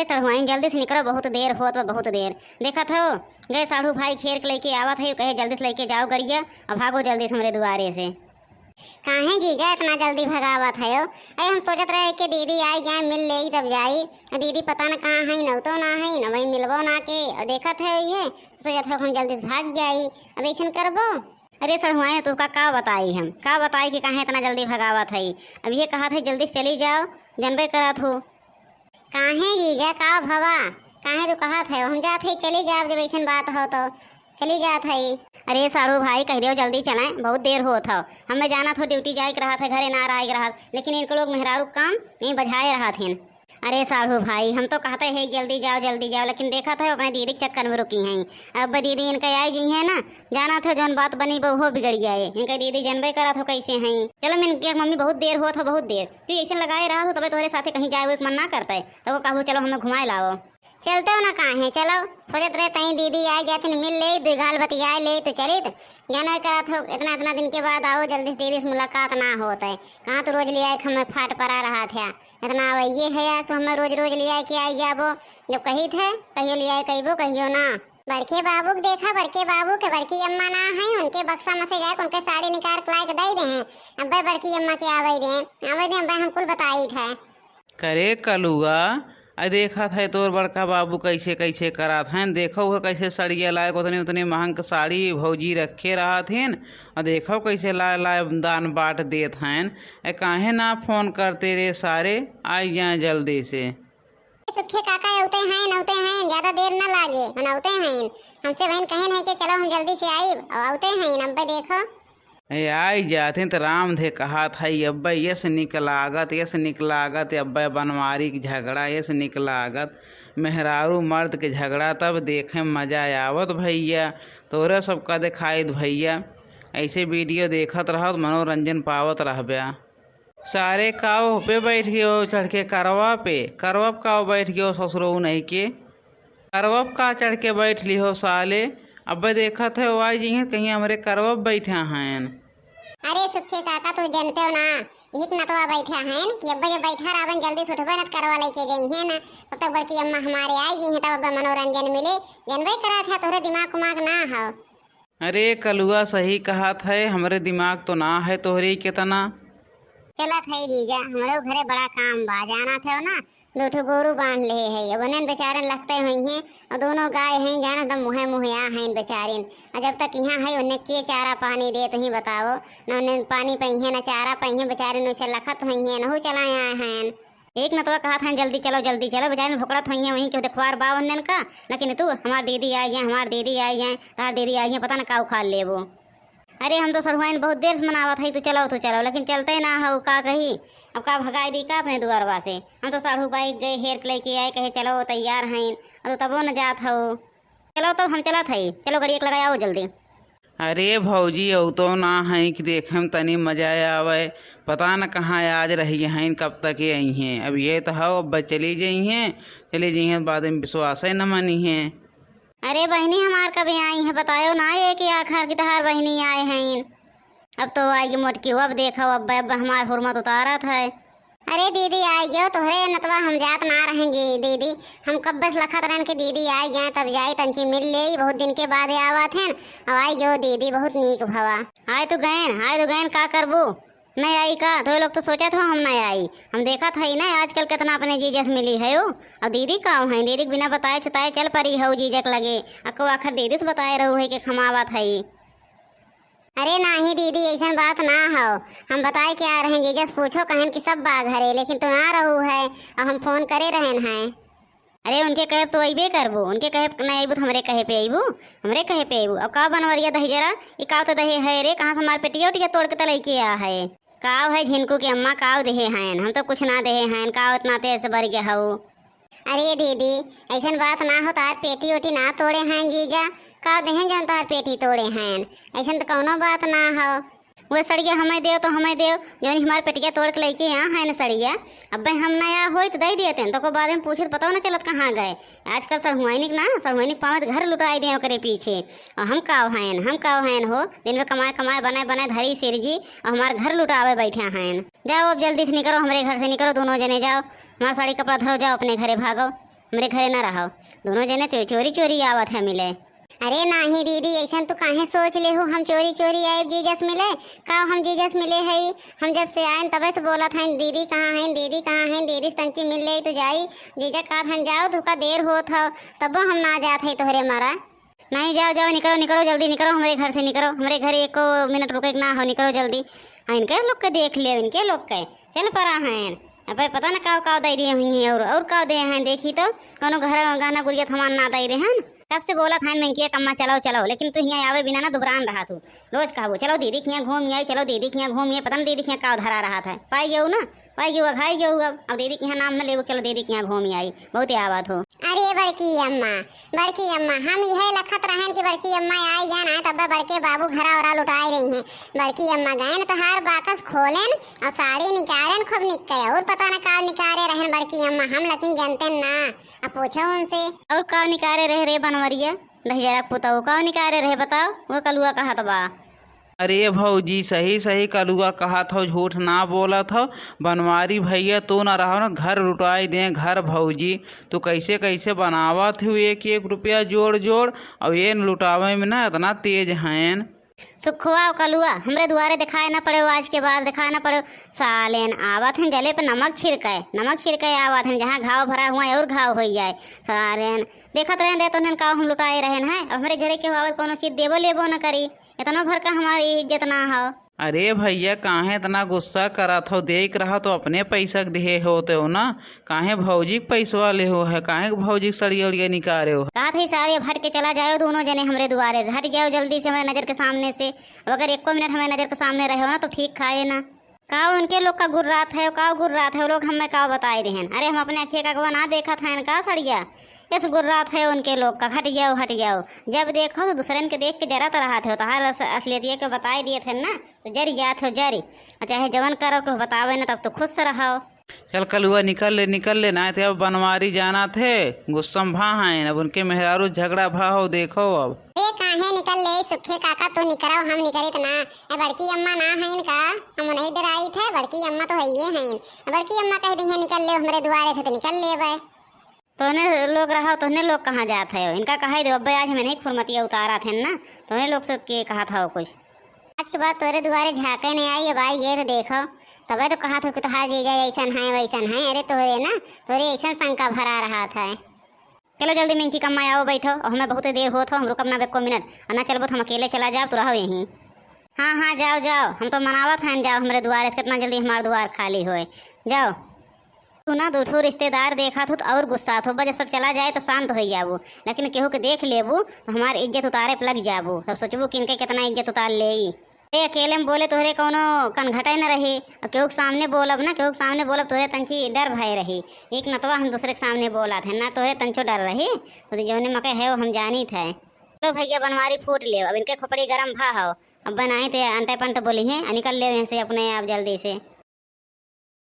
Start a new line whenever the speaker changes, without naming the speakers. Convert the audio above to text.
अरे सड़हुआइन जल्दी से निकलो, बहुत देर होत बा, बहुत देर। देखत हो गए साढ़ू भाई खेर के लेके आवत है, कहे जल्दी से लेके जाओ गरिया और भागो जल्दी से हमरे दुआरे से। काहे जीजा इतना जल्दी भगावत है? अरे हम सोचत रहे कि दीदी आई जाए मिल ले तब जाई। दीदी पता न कहाँ है, न तो ना है न वही मिलबो ना के। और देखत है ये सोचत हो हम जल्दी से भाग जाई। अब ऐसा करबो। अरे सड़हुआइन तू का बताई, हम का बताई कि कहाँ इतना जल्दी भगावत है। अब ये कहा था जल्दी से चली जाओ, जनबे करत हो। काहे जीजा का भवा, काहे तू कहत है? हम जात है चली जाओ, जब ऐसा बात हो तो चली जात है। अरे साड़ू भाई कह दियो जल्दी चलें, बहुत देर होत हो। हमें जाना था ड्यूटी जाए रहा था, घरे ना रहा रहा, लेकिन इनको लोग मेहरारू काम नहीं बजाए रहा थे। अरे साड़ू भाई हम तो कहते हैं जल्दी जाओ, लेकिन देखा था अपने दीदी के चक्कर में रुकी हैं। अब दीदी इनका आई जी है ना, जाना था जौन बात बनी वो बिगड़ जाए। इनका दीदी जनबे करा था कैसे हैं। चलो मैं इनके मम्मी बहुत देर हो था, बहुत देर तो ऐसे लगाए रहा हो, तब तुम्हारे साथ कहीं जाए वो मन ना करता है, तो वो कहूँ चलो हमें घुमाए लाओ। चलते हो ना कहाँ चलो, सोचत रहे तहीं दीदी आई जाते मिल ले दो गाल बतिया ले तो चली जाना करा था। इतना दिन के बाद आओ, जल्दी से दीदी से मुलाकात ना होता है। कहाँ तो रोज ले आए हमें फाट पड़ा रहा था। इतना ये है यार तो हमें रोज ले आए कि आई जाबो, जब कही थे कहियो ले आए कहियो कहियो ना। बड़के बाबू के देखा, बड़के बाबू के बड़की अम्मा ना है, उनके बक्सा में से जाए उनके साड़ी निकाल के ला के दे दे हैं। अब बड़की अम्मा के आवे दे हम कुल बताई थे।
करे कलुआ आ देखा था तोर बड़का बाबू कैसे कैसे करा था। देखो वो कैसे सड़िया लाए, उतने उतने महंग साड़ी भौजी रखे रहा थीन। और देखो कैसे लाए लाए दान बाट देत हैं। काहे ना फोन करते रे सारे, आई जाए जल्दी से।
सुखे काका औते हैं ज्यादा देर न लागे, औते हैं हमसे बहन कहे है कि चलो हम जल्दी से आई और औते हैं। नब्बे देखो
आई जाते तो राम थे कहा था अब्बा ये से निकलागत अब्बा बनवारी की झगड़ा ये से निकलागत, मेहरारू मर्द के झगड़ा तब देखे में मजा आवत भैया। तोरे सबका दिखाई भैया, ऐसे वीडियो देखत रहो मनोरंजन पावत रहबे। सारे काव पे बैठ गयो चढ़ के करवा पे, करवब काव बैठ गयो ससुरो नहीं के, करवब का चढ़ के बैठ लियो साले। अब देखत है वाई जी कहीं हमारे करवब बैठे हैं।
अरे सुखे काका तू जानते हो ना, एक नतवा बैठा हैं कि अब्बा जब बैठा रावन जल्दी से उठबे न करवा लेके गई है ना, तब तक बड़की अम्मा हमारे आई गई है, तब अब्बा मनोरंजन मिले जानबे करा था। तोरे दिमाग ना हो।
अरे कलुआ सही कहा था, हमारे दिमाग तो ना है तोहरी कितना।
चला था जीजा हमारे घरे बड़ा काम बा, जाना था ना, दो ठो गोरू बांध ले है। अब उन्हें बेचारे लगते हुई हैं और दोनों गाय हैं, जाना दम मुहे मुहे आ हैं बेचारिन। और जब तक यहाँ है उन्हें के चारा पानी दे तो ही बताओ, न उन्हें पानी पही है न चारा पही है, बेचारे उसे लखत हुई हैं न चलाए आए हैं। एक न तो कहा था जल्दी चलो बेचारे भुकड़त हुई हैं वहीं क्यों देखवार बा उन्हें का। लेकिन तू हमारी दीदी आई है, तार दीदी आई है, पता न का उखाड़ ले वो। अरे हम तो सड़हुआइन बहुत देर से मनावत है, तो चलो लेकिन चलते ना हो का कही। अब का भगाई दी का अपने दुआरवा से। हम तो साढ़ू बाइक गए हेर के लेके आए, कहे चलो तैयार हैं, और तो तबो न जात हो। चलो तो हम चलत है, चलो गाड़ी एक लगाओ जल्दी।
अरे भौजी औ तो ना है कि देखे में तनी मजा आवे, पता न कहाँ आज रही हैं, कब तक ये आई हैं। अब ये तो हो अब चली जाई हैं बाद में विश्वास ही न मानी है।
अरे बहनी हमार कभी आई है बतायो ना, ये कि आखिर की तहार बहनी आए हैं। अब तो आएगी मोटकी, अब देखो अब हमार हुर्मत उतारा था। अरे दीदी आई गयो तोहरे नतवा, हम जात ना रहेंगे दीदी, हम कब बस लखत रहन के दीदी आई जाए तब जाए तंची मिल ले, बहुत दिन के बाद आवत हैं। अब आई गयो दीदी, बहुत नीक भवा। आए तो गैन का करबू, नहीं आई का? तो लोग तो सोचा था हम नहीं आई, हम देखा था ही ना आजकल कितना अपने जीजस मिली है। और दीदी काऊ है, दीदी बिना बताए चुताए चल परी हो जीजक लगे, अको आखिर दीदी से बताए रहू है कि खमावत है। अरे नहीं दीदी ऐसा बात ना हो, हम बताए क्या रहे जीजस पूछो कहन कि सब बा घरे, लेकिन तो ना रहू है और हम फोन करे रहन हैं। अरे उनके कहे तो अबे करबू, उनके कहे नहीं अबू तो हमरे कहे पे अबू। और का बनवरिया दही जरा ये का तो दही है रे, कहाँ से हमारे पेटिया उटिया तोड़ के तले के आ है। काव है झिनकू की अम्मा, काव देहे हैं, हम तो कुछ ना देहे हैं, काव इतना तेज से भर गया हो। अरे दीदी ऐसा बात ना हो, तार पेटी ओटी ना तोड़े हैं जीजा, का देहें जौन तार पेटी तोड़े हैं, ऐसा तो कौनो बात ना हो। वो सड़िया हमें दे तो हमें दे, जौन हमारे पेटिया तोड़ के लेके यहाँ है न सड़िया। अब भाई हम नया हो तो दे दिए तो बाद में पूछे तो पता ना चलत कहाँ गए। आजकल सड़हुआइनिक पावत घर लुटाई दे करे पीछे, और हम काव हैं हो, दिन में कमाए बनाए धरी सिर जी, और हमारे घर लुटावे बैठे हैं। जाओ अब जल्दी से निकलो, हमारे घर से निकलो, दोनों जने जाओ, हमारा साड़ी कपड़ा धरो, जाओ अपने घरे भागो। हमरे घरे न रहो। दोनों जने चोरी चोरी आवत है मिले। अरे नाही दीदी, ऐसा तो काहे सोच ले हो हम चोरी चोरी आए जीजस मिले। का हम जीजस मिले है? हम जब से आए तबे से बोला था दीदी कहाँ है, दीदी कहाँ है, दीदी तंची मिल ले तो जाई। जीजा कहा था जाओ तो का देर होत हो, तब हम ना जात है तोहरे मारा। नहीं जाओ जाओ, निकलो निकलो जल्दी निकलो हमारे घर से, निकलो हमारे घर एक मिनट रुके ना हो, निकलो जल्दी। हाँ इनके लोग के देख ले, इनके लोग के चल परा हैं। अब पता ना काव दे दिए हुई और काव दे हैं। देखी तो कोनो घर गाना गुड़िया थमान ना दे रहे हैं। तब से बोला था मैं किया कम्मा चलो चलो, लेकिन तू यहाँ आवे बिना ना दुबरान रहा तू। रोज कहबो चलो दीदी के यहाँ घूम आई, चलो दीदी के यहाँ घूम। पता ना दीदी के यहाँ काव धरा रहा था। पाई जाऊ ना, पाई जाऊ घाई जाऊ। अब दीदी के यहाँ नाम न लेबो, चलो दीदी के यहाँ घूम आई, बहुत ही आवत हो।
अरे बड़की अम्मा हम यह लखत रहन कि बड़की अम्मा आई या ना, तब बड़के बाबू घरा ओरा लुटाई रही हैं। बड़की अम्मा गए तो हार बाकस खोलेन और साड़ी निकालेन खूब निकले, और पता ना का निकाले रहन बड़की अम्मा, हम लेकिन जानते ना। अब पूछो उनसे
और का निकाले रहे रे बनवरिया दहिया पुताऊ, का निकाले रहे बताओ। वो कलुआ कहा तो बा।
अरे भौजी सही सही कलुआ कहा था, झूठ ना बोला था। बनवारी भैया तो ना रहो ना, घर लुटाई दें घर। भौजी तो कैसे कैसे बनावत हो, एक एक रुपया जोड़ जोड़, और ये लुटावे में ना इतना तेज हैं।
सुखवा कलुआ हमरे दुआरे दिखाए ना पड़े, आज के बाद दिखाए ना पड़े। सालेन आवत हैं जले पे नमक छिड़के आवत हैं, जहाँ घाव भरा हुआ है और घाव हो जाए। सालेन देखत रहे तो का हम लुटाए रहे हैं। अब हमारे घरे के आवत कोनो चीज देबो लेबो न करी, इतना भर का हमारी इज्जत ना हो।
अरे भैया काहे इतना गुस्सा करत हो, देख रहा तो अपने पैसा दे होते हो ना, काहे भौजी के पैसवा ले हो है, काहे भौजी सड़िया उड़िया निकाले हो।
कहा था सारे हट के चला जाओ दोनों जने हमरे दुआरे से, हट जाओ जल्दी से हमारे नजर के सामने से। अब अगर एक मिनट हमारे नजर के सामने रहे हो ना तो ठीक खाए ना। का उनके लोग का गुर्रात है, का गुर्रात है वो लोग हमें का बताए रहे हैं। अरे हम अपने अखिए का ना देखा था इनका सड़िया, इस गुर्रात है उनके लोग का। हट जाओ, जब देखो तो दूसरे के देख के जरा तो रहा थे, तो हर असलियत के बताए दिए थे ना, तो जरी जात हो जरी, और चाहे जवन करो तो बतावे ना, तब तो खुश रहो।
चल कलुआ निकल ले ना थे, अब बनवारी जाना थे, गुस्सा भा हैं। अब उनके मेहरारू झगड़ा भा हो, देखो अब
काहे निकल ले सुखे काका, तो निकलो हम निकलित ना। बड़की अम्मा ना है इनका, हम नहीं डराई थे, बड़की अम्मा तो है ये हैं। बड़की अम्मा कह दी है निकल ले हमारे दुआरे से, तो निकल ले भाई।
तोने लोग रहा, तोने लोग कहाँ जाते हो, इनका कहा दो। अब आज हमें नहीं फुरमतिया उतारा थे ना, तोने लोग से के कहा था कुछ। आज के बाद तोरे दुआरे झाके नहीं आई है भाई, ये तो देखो तबे तो कहा था कि तुहार जीजा ऐसन है वैसन है। अरे तोरे ना तोरे ऐसा शंका भरा रहा था। चलो जल्दी मिंकी कम्मा आओ बैठो, और हमें बहुत देर हो तो हम रुकब ना बेको मिनट, और ना चलबो तो हम अकेले चला जाओ, तो रहो यहीं। हाँ जाओ हम तो मनावत हैं, जाओ हमारे द्वार से, कितना जल्दी हमारा द्वार खाली होए। जाओ तू ना दो रिश्तेदार देखा तो और गुस्सा हो, जब सब चला जाए तो शांत हो जाबू, लेकिन केहू के देख लेबू तो हमारी इज्जत उतारे पे लग जाबू, तब सोचबू कि इनके कितना इज्जत उतार ले। अकेले में बोले तोहरे कोनो कनघटाई न रही, और केहू के सामने बोलब ना, केहू के सामने बोलब तोहरे तंची डर भय रही। एक नतवा हम दूसरे के सामने बोला थे ना, तोहरे तंचो डर रही, तो जौने मके है वो हम जानी थे। तो भैया बनवारी फूट ले, अब इनके खोपड़ी गरम भा हो, अब बनाए थे अंटे पंट बोली हैं, निकल ले यहाँ से अपने आप जल्दी से।